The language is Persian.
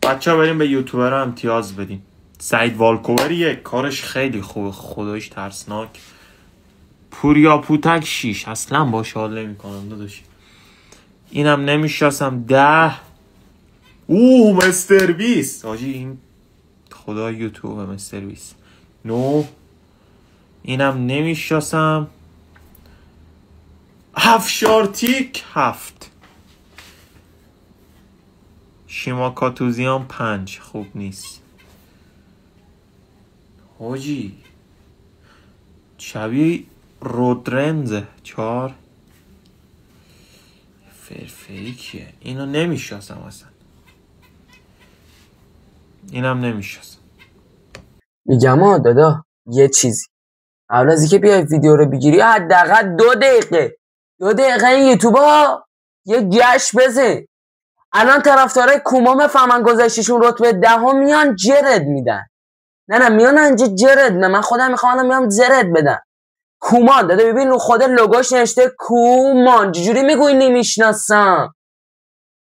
بچه ها بریم به یوتیوبر امتیاز بدیم. سعید والکووریه، کارش خیلی خوبه، خدایش ترسناک. پوریا پوتک 6 اصلا باش حال نمی کنم داداش. اینم نمیشناسم. 10 مستر بیست آجی، این خدا یوتیوب مستر بیست. 9 اینم نمیشناسم. هفشارتیک 7. شیما کاتوزیان 5 خوب نیست حاجی. شبیه رودرنز 4. فرفری کیه؟ اینو نمیشناسم اصلا. اینم نمیشناسم. میگم ها دادا یه چیزی قبل از اینکه بیای ویدیو رو بگیری حداقل 2 دقیقه این یوتیوبا یه گشت بزن. الان طرفدارای کوما میفهمن گذشتشون رتبه 10 میان جرد میدن. نه میان اینجا جرد. نه من خودم میخوام میام زرد بدن. کومان داده ببین رو خود لوگوش نوشته کومان. چجوری میگوی نمیشناسم؟